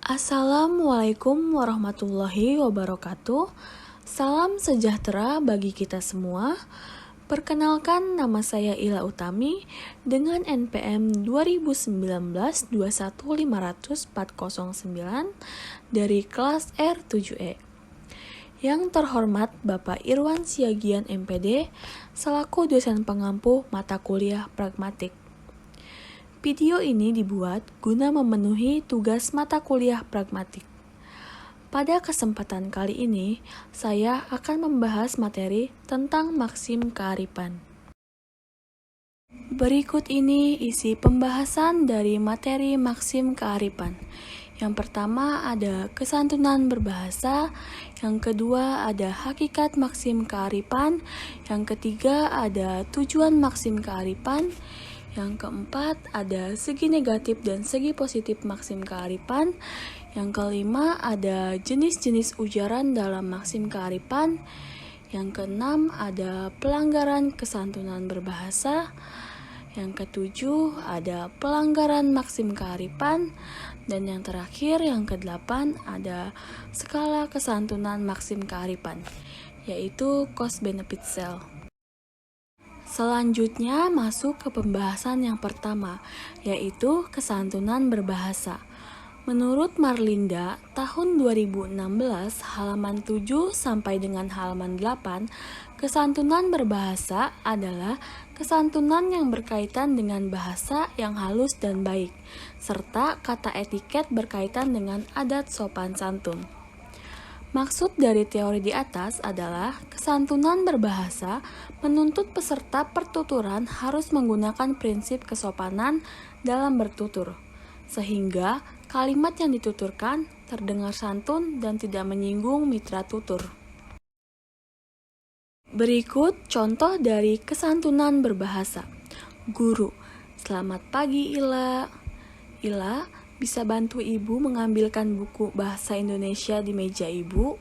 Assalamualaikum warahmatullahi wabarakatuh. Salam sejahtera bagi kita semua. Perkenalkan, nama saya Ila Utami dengan NPM 2019-21500-409 dari kelas R7E. Yang terhormat Bapak Irwan Siagian MPD selaku dosen pengampu mata kuliah pragmatik. Video ini dibuat guna memenuhi tugas mata kuliah pragmatik. Pada kesempatan kali ini, saya akan membahas materi tentang maksim kearifan. Berikut ini isi pembahasan dari materi maksim kearifan. Yang pertama ada kesantunan berbahasa, yang kedua ada hakikat maksim kearifan, yang ketiga ada tujuan maksim kearifan, yang keempat ada segi negatif dan segi positif maksim kearifan. Yang kelima ada jenis-jenis ujaran dalam maksim kearifan. Yang keenam ada pelanggaran kesantunan berbahasa. Yang ketujuh ada pelanggaran maksim kearifan. Dan yang terakhir yang kedelapan ada skala kesantunan maksim kearifan, yaitu cost benefit scale. Selanjutnya masuk ke pembahasan yang pertama, yaitu kesantunan berbahasa. Menurut Marlinda, tahun 2016, halaman 7 sampai dengan halaman 8, kesantunan berbahasa adalah kesantunan yang berkaitan dengan bahasa yang halus dan baik, serta kata etiket berkaitan dengan adat sopan santun. Maksud dari teori di atas adalah kesantunan berbahasa menuntut peserta pertuturan harus menggunakan prinsip kesopanan dalam bertutur, sehingga kalimat yang dituturkan terdengar santun dan tidak menyinggung mitra tutur. Berikut contoh dari kesantunan berbahasa. Guru, selamat pagi Ila. Ila, bisa bantu ibu mengambilkan buku bahasa Indonesia di meja ibu?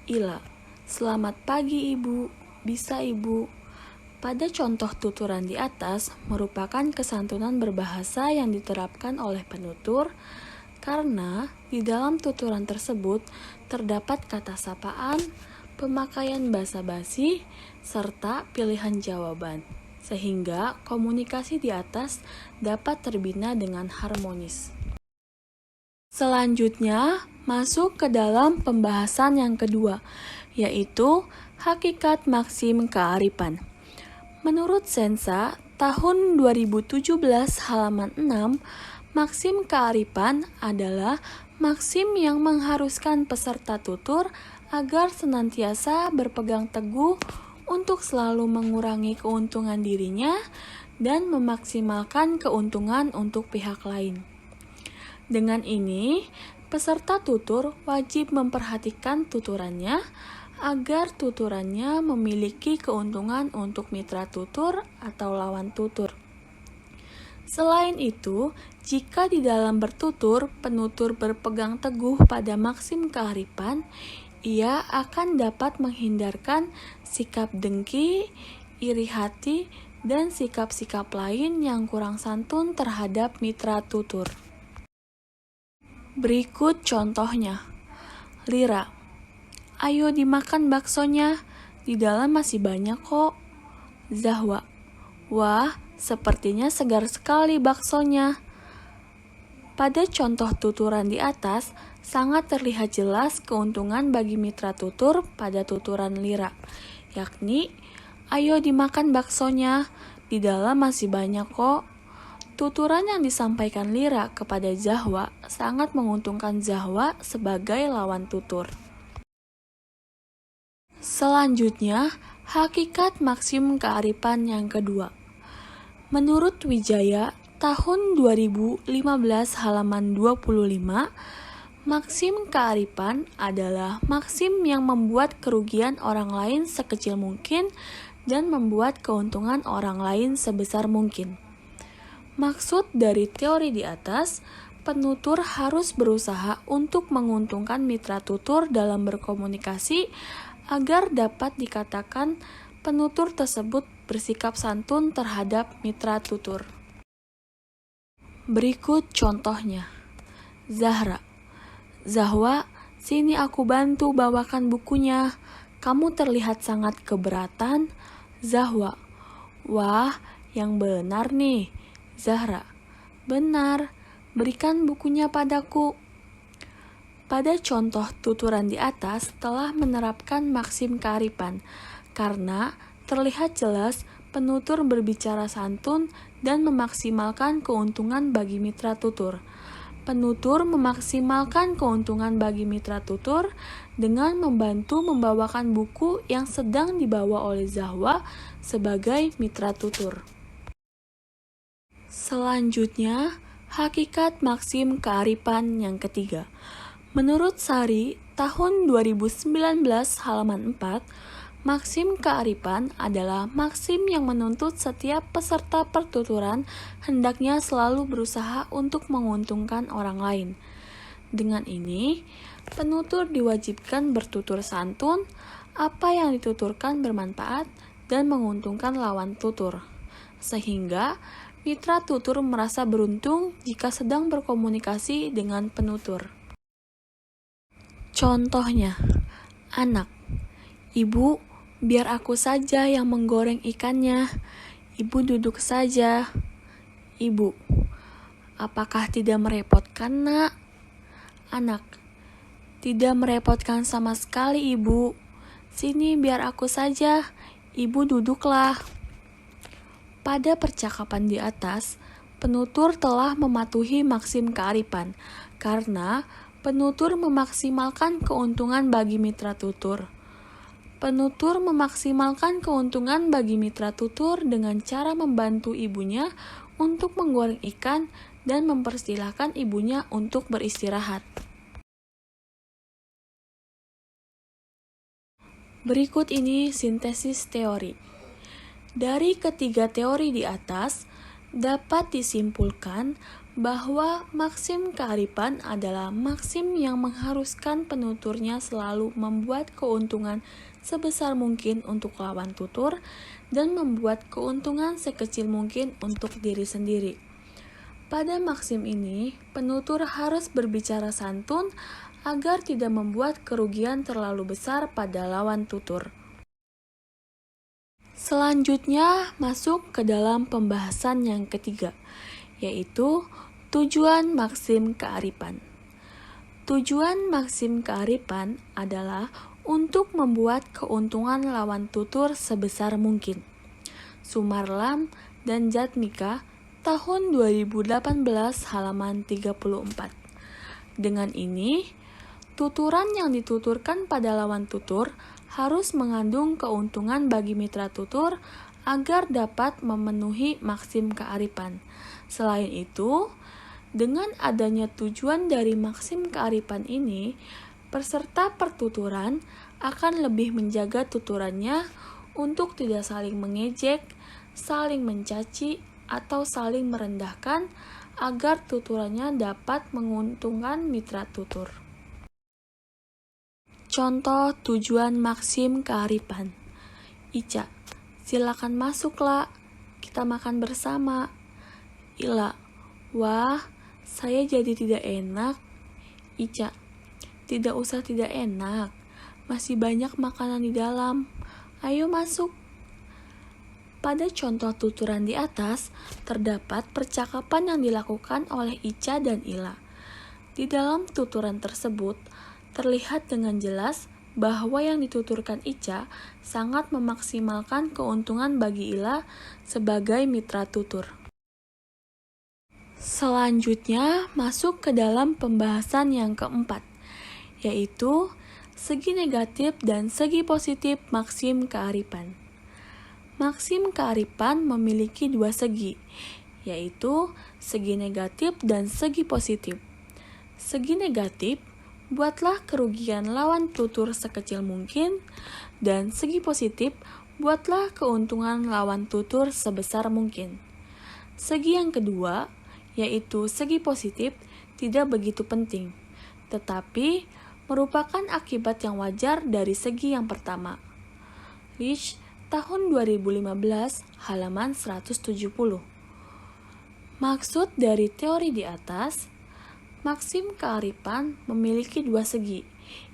Ila, selamat pagi ibu. Bisa ibu. Pada contoh tuturan di atas merupakan kesantunan berbahasa yang diterapkan oleh penutur karena di dalam tuturan tersebut terdapat kata sapaan, pemakaian basa-basi, serta pilihan jawaban, sehingga komunikasi di atas dapat terbina dengan harmonis. Selanjutnya, masuk ke dalam pembahasan yang kedua, yaitu hakikat maksim kearifan. Menurut Sensa, tahun 2017 halaman 6, maksim kearifan adalah maksim yang mengharuskan peserta tutur agar senantiasa berpegang teguh untuk selalu mengurangi keuntungan dirinya dan memaksimalkan keuntungan untuk pihak lain. Dengan ini, peserta tutur wajib memperhatikan tuturannya agar tuturannya memiliki keuntungan untuk mitra tutur atau lawan tutur. Selain itu, jika di dalam bertutur, penutur berpegang teguh pada maksim kearifan, ia akan dapat menghindarkan sikap dengki, iri hati, dan sikap-sikap lain yang kurang santun terhadap mitra tutur. Berikut contohnya. Lira, ayo dimakan baksonya, di dalam masih banyak kok. Zahwa, wah, sepertinya segar sekali baksonya. Pada contoh tuturan di atas, sangat terlihat jelas keuntungan bagi mitra tutur pada tuturan Lira, yakni, ayo dimakan baksonya, di dalam masih banyak kok. Tuturan yang disampaikan Lira kepada Zahwa sangat menguntungkan Zahwa sebagai lawan tutur. Selanjutnya, hakikat maksim kearifan yang kedua. Menurut Wijaya, tahun 2015 halaman 25, maksim kearifan adalah maksim yang membuat kerugian orang lain sekecil mungkin dan membuat keuntungan orang lain sebesar mungkin. Maksud dari teori di atas, penutur harus berusaha untuk menguntungkan mitra tutur dalam berkomunikasi agar dapat dikatakan penutur tersebut bersikap santun terhadap mitra tutur. Berikut contohnya. Zahra, Zahwa, sini aku bantu bawakan bukunya. Kamu terlihat sangat keberatan. Zahwa, wah, yang benar nih. Zahra, benar, berikan bukunya padaku. Pada contoh tuturan di atas telah menerapkan maksim kearifan, karena terlihat jelas penutur berbicara santun dan memaksimalkan keuntungan bagi mitra tutur. Penutur memaksimalkan keuntungan bagi mitra tutur dengan membantu membawakan buku yang sedang dibawa oleh Zahwa sebagai mitra tutur. Selanjutnya, hakikat maksim kearifan yang ketiga. Menurut Sari, tahun 2019 halaman 4, maksim kearifan adalah maksim yang menuntut setiap peserta pertuturan hendaknya selalu berusaha untuk menguntungkan orang lain. Dengan ini, penutur diwajibkan bertutur santun, apa yang dituturkan bermanfaat dan menguntungkan lawan tutur. Sehingga mitra tutur merasa beruntung jika sedang berkomunikasi dengan penutur. Contohnya, anak, ibu, biar aku saja yang menggoreng ikannya. Ibu duduk saja. Ibu, apakah tidak merepotkan, nak? Anak, tidak merepotkan sama sekali, ibu. Sini biar aku saja. Ibu duduklah. Pada percakapan di atas, penutur telah mematuhi maksim kearifan karena penutur memaksimalkan keuntungan bagi mitra tutur. Penutur memaksimalkan keuntungan bagi mitra tutur dengan cara membantu ibunya untuk menggoreng ikan dan mempersilahkan ibunya untuk beristirahat. Berikut ini sintesis teori. Dari ketiga teori di atas, dapat disimpulkan bahwa maksim kearifan adalah maksim yang mengharuskan penuturnya selalu membuat keuntungan sebesar mungkin untuk lawan tutur dan membuat keuntungan sekecil mungkin untuk diri sendiri. Pada maksim ini, penutur harus berbicara santun agar tidak membuat kerugian terlalu besar pada lawan tutur. Selanjutnya masuk ke dalam pembahasan yang ketiga, yaitu tujuan maksim kearifan. Tujuan maksim kearifan adalah untuk membuat keuntungan lawan tutur sebesar mungkin. Sumarlam dan Jatmika tahun 2018 halaman 34. Dengan ini, tuturan yang dituturkan pada lawan tutur harus mengandung keuntungan bagi mitra tutur agar dapat memenuhi maksim kearifan. Selain itu, dengan adanya tujuan dari maksim kearifan ini, peserta pertuturan akan lebih menjaga tuturannya untuk tidak saling mengejek, saling mencaci, atau saling merendahkan agar tuturannya dapat menguntungkan mitra tutur. Contoh tujuan maksim kearifan. Ica, silakan masuklah, kita makan bersama. Ila, wah, saya jadi tidak enak. Ica, tidak usah tidak enak, masih banyak makanan di dalam. Ayo masuk. Pada contoh tuturan di atas, terdapat percakapan yang dilakukan oleh Ica dan Ila. Di dalam tuturan tersebut, terlihat dengan jelas bahwa yang dituturkan Ica sangat memaksimalkan keuntungan bagi Ila sebagai mitra tutur. Selanjutnya masuk ke dalam pembahasan yang keempat, yaitu segi negatif dan segi positif maksim kearifan. Maksim kearifan memiliki dua segi, yaitu segi negatif dan segi positif. Segi negatif, buatlah kerugian lawan tutur sekecil mungkin, dan segi positif, buatlah keuntungan lawan tutur sebesar mungkin. Segi yang kedua, yaitu segi positif, tidak begitu penting, tetapi merupakan akibat yang wajar dari segi yang pertama. Lish, tahun 2015, halaman 170. Maksud dari teori di atas, Maksim kearifan memiliki dua segi,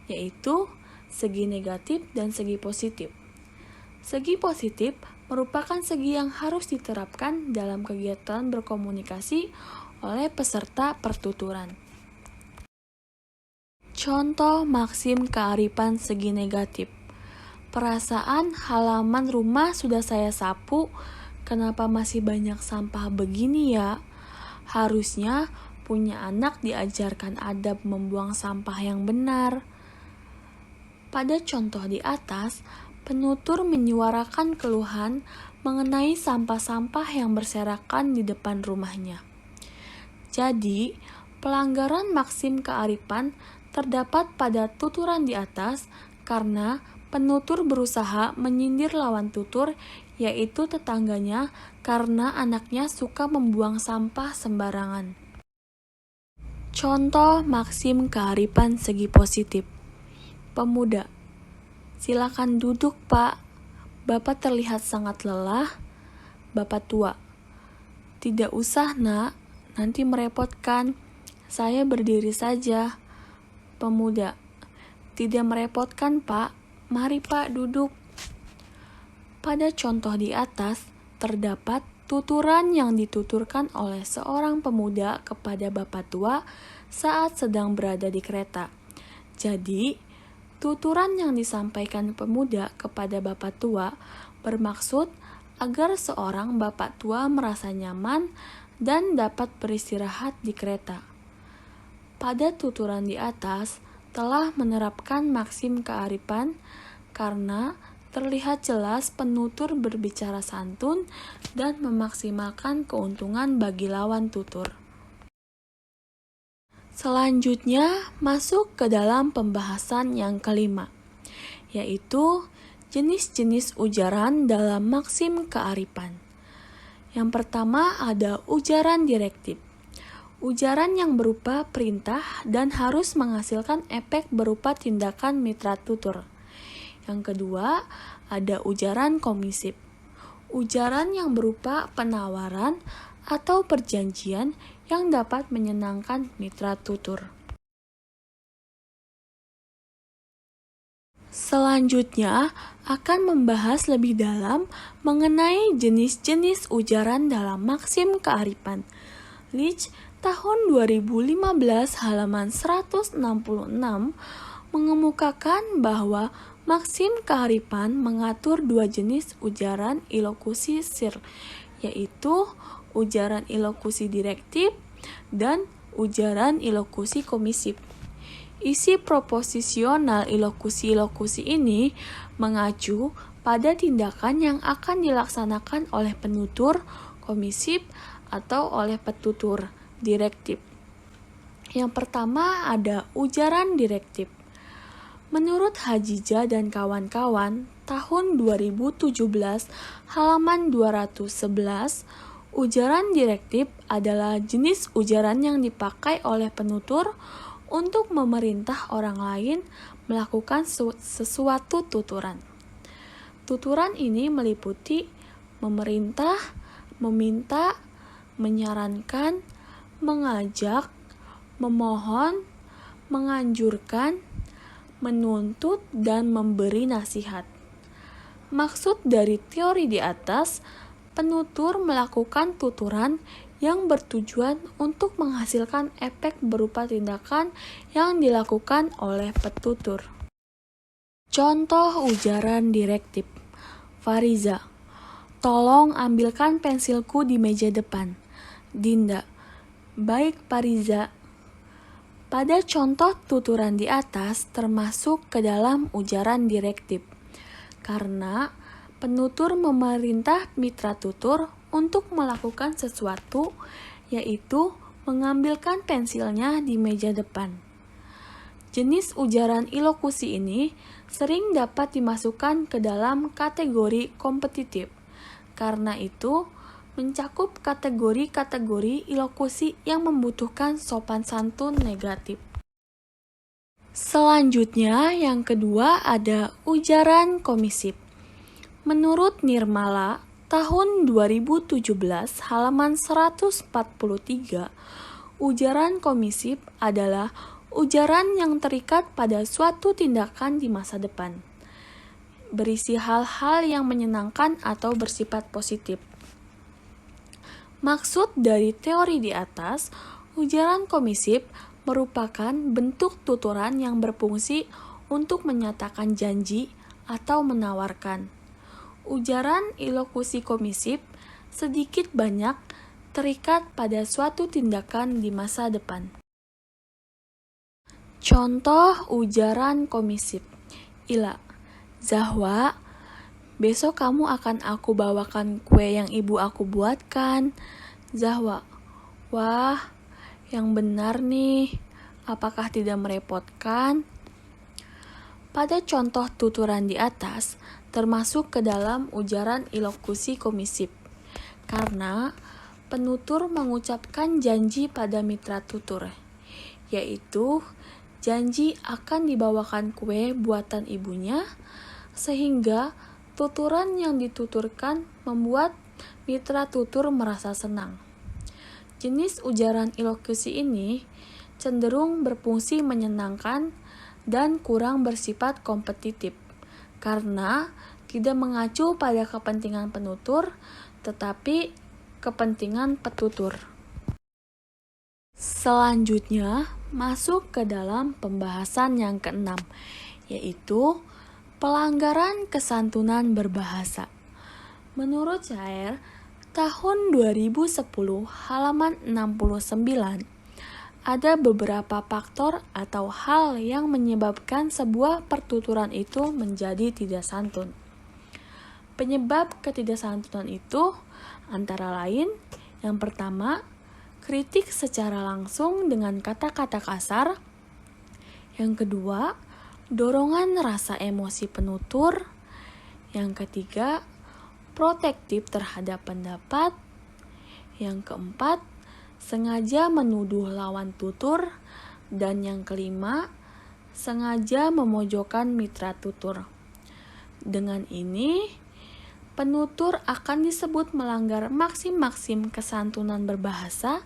yaitu segi negatif dan segi positif. Segi positif merupakan segi yang harus diterapkan dalam kegiatan berkomunikasi oleh peserta pertuturan. Contoh maksim kearifan segi negatif. Perasaan halaman rumah sudah saya sapu, kenapa masih banyak sampah begini ya? Harusnya punya anak diajarkan adab membuang sampah yang benar. Pada contoh di atas, penutur menyuarakan keluhan mengenai sampah-sampah yang berserakan di depan rumahnya. Jadi, pelanggaran maksim kearifan terdapat pada tuturan di atas karena penutur berusaha menyindir lawan tutur, yaitu tetangganya, karena anaknya suka membuang sampah sembarangan. Contoh maksim kearifan segi positif. Pemuda, silakan duduk Pak, Bapak terlihat sangat lelah. Bapak tua, tidak usah nak, nanti merepotkan, saya berdiri saja. Pemuda, tidak merepotkan Pak, mari Pak duduk. Pada contoh di atas, terdapat tuturan yang dituturkan oleh seorang pemuda kepada bapak tua saat sedang berada di kereta. Jadi, tuturan yang disampaikan pemuda kepada bapak tua bermaksud agar seorang bapak tua merasa nyaman dan dapat beristirahat di kereta. Pada tuturan di atas telah menerapkan maksim kearifan karena terlihat jelas penutur berbicara santun dan memaksimalkan keuntungan bagi lawan tutur. Selanjutnya masuk ke dalam pembahasan yang kelima, yaitu jenis-jenis ujaran dalam maksim kearifan. Yang pertama ada ujaran direktif. Ujaran yang berupa perintah dan harus menghasilkan efek berupa tindakan mitra tutur. Yang kedua ada ujaran komisif. Ujaran yang berupa penawaran atau perjanjian yang dapat menyenangkan mitra tutur. Selanjutnya akan membahas lebih dalam mengenai jenis-jenis ujaran dalam maksim kearifan. Leach tahun 2015 halaman 166 mengemukakan bahwa maksim kearifan mengatur dua jenis ujaran ilokusi sir, yaitu ujaran ilokusi direktif dan ujaran ilokusi komisif. Isi proposisional ilokusi-ilokusi ini mengacu pada tindakan yang akan dilaksanakan oleh penutur komisif atau oleh petutur direktif. Yang pertama ada ujaran direktif. Menurut Hajijah dan kawan-kawan, tahun 2017 halaman 211, ujaran direktif adalah jenis ujaran yang dipakai oleh penutur untuk memerintah orang lain melakukan sesuatu tuturan. Tuturan ini meliputi memerintah, meminta, menyarankan, mengajak, memohon, menganjurkan, menuntut, dan memberi nasihat. Maksud dari teori di atas, penutur melakukan tuturan yang bertujuan untuk menghasilkan efek berupa tindakan yang dilakukan oleh petutur. Contoh ujaran direktif. Fariza, tolong ambilkan pensilku di meja depan. Dinda, baik Fariza. Pada contoh tuturan di atas termasuk ke dalam ujaran direktif, karena penutur memerintah mitra tutur untuk melakukan sesuatu, yaitu mengambilkan pensilnya di meja depan. Jenis ujaran ilokusi ini sering dapat dimasukkan ke dalam kategori kompetitif. Karena itu, mencakup kategori-kategori ilokusi yang membutuhkan sopan santun negatif. Selanjutnya, yang kedua ada ujaran komisif. Menurut Nirmala, tahun 2017 halaman 143, Ujaran komisif adalah ujaran yang terikat pada suatu tindakan di masa depan, berisi hal-hal yang menyenangkan atau bersifat positif. Maksud dari teori di atas, ujaran komisif merupakan bentuk tuturan yang berfungsi untuk menyatakan janji atau menawarkan. Ujaran ilokusi komisif sedikit banyak terikat pada suatu tindakan di masa depan. Contoh ujaran komisif. Ila, Zahwa, besok kamu akan aku bawakan kue yang ibu aku buatkan. Zahwa, wah, yang benar nih, apakah tidak merepotkan? Pada contoh tuturan di atas, termasuk ke dalam ujaran ilokusi komisif, karena penutur mengucapkan janji pada mitra tutur, yaitu janji akan dibawakan kue buatan ibunya, sehingga tuturan yang dituturkan membuat mitra tutur merasa senang. Jenis ujaran ilokusi ini cenderung berfungsi menyenangkan dan kurang bersifat kompetitif, karena tidak mengacu pada kepentingan penutur, tetapi kepentingan petutur. Selanjutnya, masuk ke dalam pembahasan yang keenam, yaitu pelanggaran kesantunan berbahasa. Menurut Cair, tahun 2010 halaman 69, ada beberapa faktor atau hal yang menyebabkan sebuah pertuturan itu menjadi tidak santun. Penyebab ketidaksantunan itu antara lain, yang pertama, kritik secara langsung dengan kata-kata kasar. Yang kedua, dorongan rasa emosi penutur. Yang ketiga, protektif terhadap pendapat. Yang keempat, sengaja menuduh lawan tutur. Dan yang kelima, sengaja memojokkan mitra tutur. Dengan ini, penutur akan disebut melanggar maksim-maksim kesantunan berbahasa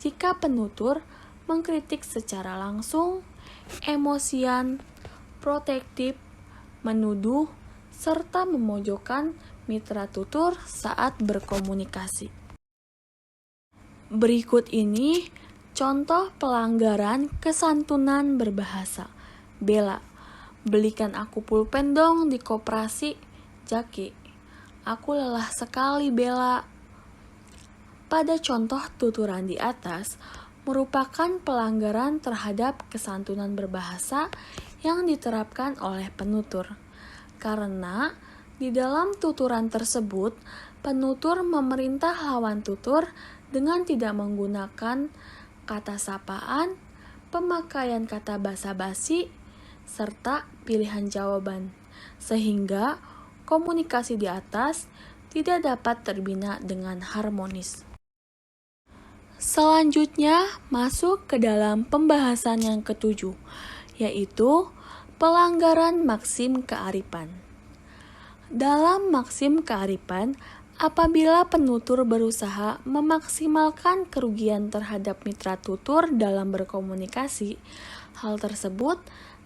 jika penutur mengkritik secara langsung, emosian, protektif, menuduh, serta memojokkan mitra tutur saat berkomunikasi. Berikut ini contoh pelanggaran kesantunan berbahasa. Bella, belikan aku pulpen dong di koperasi. Jaki, aku lelah sekali, Bella. Pada contoh tuturan di atas, merupakan pelanggaran terhadap kesantunan berbahasa yang diterapkan oleh penutur. Karena di dalam tuturan tersebut, penutur memerintah lawan tutur dengan tidak menggunakan kata sapaan, pemakaian kata basa-basi, serta pilihan jawaban, sehingga komunikasi di atas tidak dapat terbina dengan harmonis. Selanjutnya masuk ke dalam pembahasan yang ketujuh, yaitu pelanggaran maksim kearifan. Dalam maksim kearifan, apabila penutur berusaha memaksimalkan kerugian terhadap mitra tutur dalam berkomunikasi, hal tersebut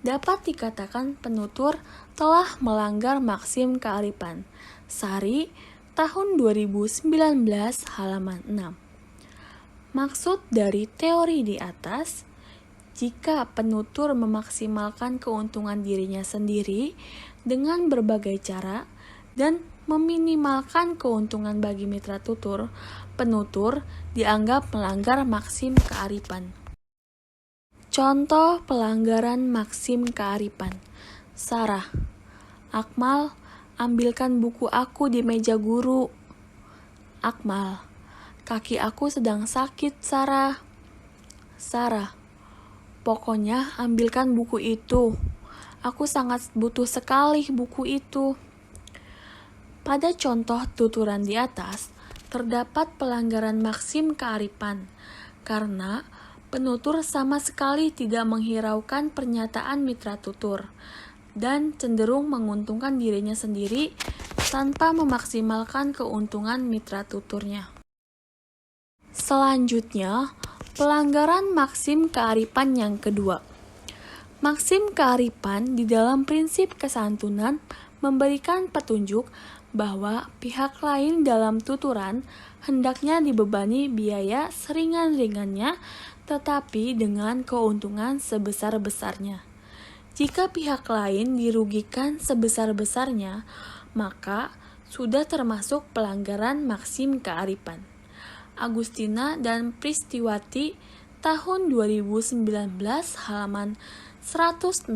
dapat dikatakan penutur telah melanggar maksim kearifan. Sari, tahun 2019, halaman 6. Maksud dari teori di atas, jika penutur memaksimalkan keuntungan dirinya sendiri dengan berbagai cara dan meminimalkan keuntungan bagi mitra tutur, penutur dianggap melanggar maksim kearifan. Contoh pelanggaran maksim kearifan. Sarah, Akmal, ambilkan buku aku di meja guru. Akmal, kaki aku sedang sakit, Sarah. Sarah, pokoknya ambilkan buku itu. Aku sangat butuh sekali buku itu. Pada contoh tuturan di atas, terdapat pelanggaran maksim kearifan, karena penutur sama sekali tidak menghiraukan pernyataan mitra tutur, dan cenderung menguntungkan dirinya sendiri tanpa memaksimalkan keuntungan mitra tuturnya. Selanjutnya, Pelanggaran maksim kearifan yang kedua. Maksim kearifan di dalam prinsip kesantunan memberikan petunjuk bahwa pihak lain dalam tuturan hendaknya dibebani biaya seringan-ringannya tetapi dengan keuntungan sebesar-besarnya. Jika pihak lain dirugikan sebesar-besarnya, maka sudah termasuk pelanggaran maksim kearifan. Agustina dan Pristiwati tahun 2019 halaman 164.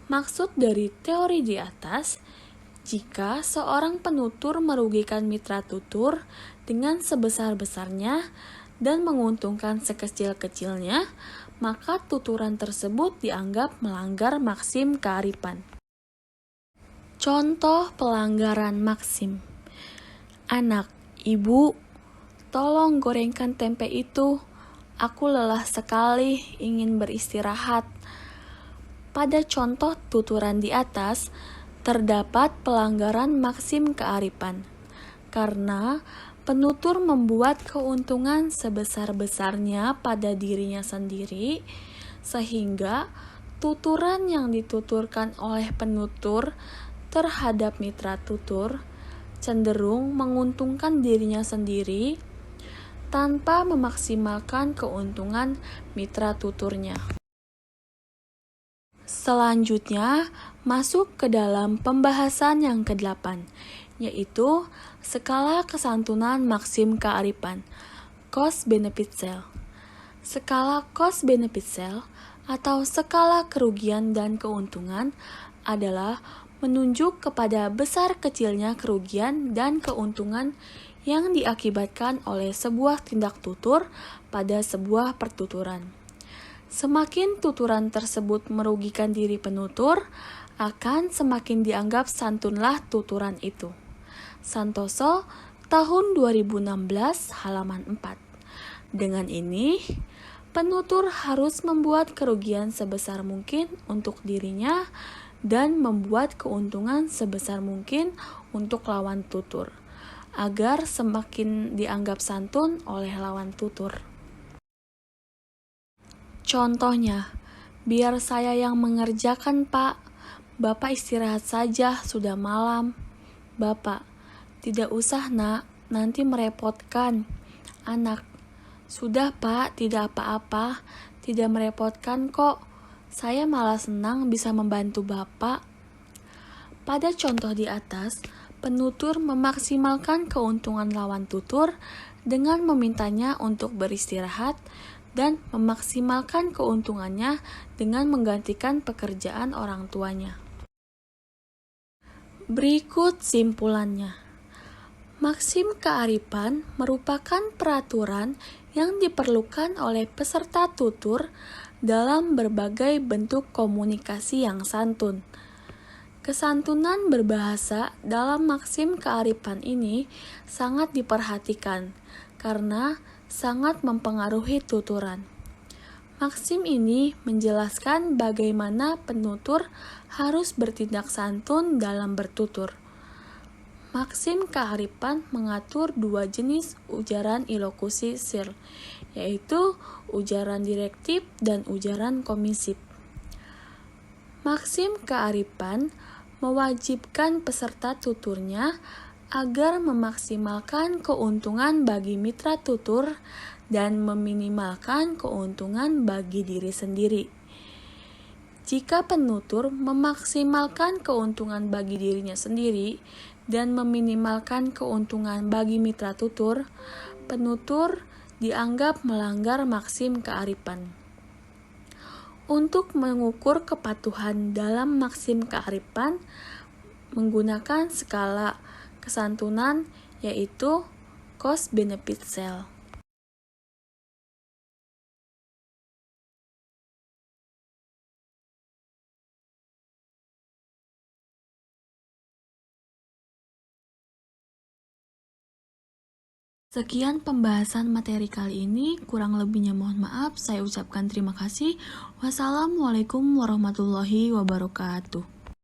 Maksud dari teori di atas, jika seorang penutur merugikan mitra tutur dengan sebesar-besarnya dan menguntungkan sekecil-kecilnya, maka tuturan tersebut dianggap melanggar maksim kearifan. Contoh pelanggaran maksim. Anak, ibu, tolong gorengkan tempe itu. Aku lelah sekali ingin beristirahat. Pada contoh tuturan di atas, terdapat pelanggaran maksim kearifan. Karena penutur membuat keuntungan sebesar-besarnya pada dirinya sendiri, sehingga tuturan yang dituturkan oleh penutur terhadap mitra tutur cenderung menguntungkan dirinya sendiri tanpa memaksimalkan keuntungan mitra tuturnya. Selanjutnya, masuk ke dalam pembahasan yang ke-8, yaitu skala kesantunan maksim kearifan, cost benefit shell. Skala cost benefit shell atau skala kerugian dan keuntungan adalah menunjuk kepada besar kecilnya kerugian dan keuntungan yang diakibatkan oleh sebuah tindak tutur pada sebuah pertuturan. Semakin tuturan tersebut merugikan diri penutur, akan semakin dianggap santunlah tuturan itu. Santoso, tahun 2016, halaman 4. Dengan ini, penutur harus membuat kerugian sebesar mungkin untuk dirinya dan membuat keuntungan sebesar mungkin untuk lawan tutur, agar semakin dianggap santun oleh lawan tutur. Contohnya, biar saya yang mengerjakan, Pak. Bapak istirahat saja, sudah malam. Bapak, tidak usah, Nak, nanti merepotkan. Anak, sudah, Pak, tidak apa-apa, tidak merepotkan kok. Saya malah senang bisa membantu Bapak. Pada contoh di atas, penutur memaksimalkan keuntungan lawan tutur dengan memintanya untuk beristirahat dan memaksimalkan keuntungannya dengan menggantikan pekerjaan orang tuanya. Berikut simpulannya. Maksim kearifan merupakan peraturan yang diperlukan oleh peserta tutur dalam berbagai bentuk komunikasi yang santun. Kesantunan berbahasa dalam maksim kearifan ini sangat diperhatikan karena sangat mempengaruhi tuturan. Maksim ini menjelaskan bagaimana penutur harus bertindak santun dalam bertutur. Maksim kearifan mengatur dua jenis ujaran ilokusi SIR, yaitu ujaran direktif dan ujaran komisif. Maksim kearifan mewajibkan peserta tuturnya agar memaksimalkan keuntungan bagi mitra tutur dan meminimalkan keuntungan bagi diri sendiri. Jika penutur memaksimalkan keuntungan bagi dirinya sendiri dan meminimalkan keuntungan bagi mitra tutur, penutur dianggap melanggar maksim kearifan. Untuk mengukur kepatuhan dalam maksim kearifan menggunakan skala kesantunan yaitu cost benefit shell. Sekian pembahasan materi kali ini, kurang lebihnya mohon maaf, saya ucapkan terima kasih. Wassalamualaikum warahmatullahi wabarakatuh.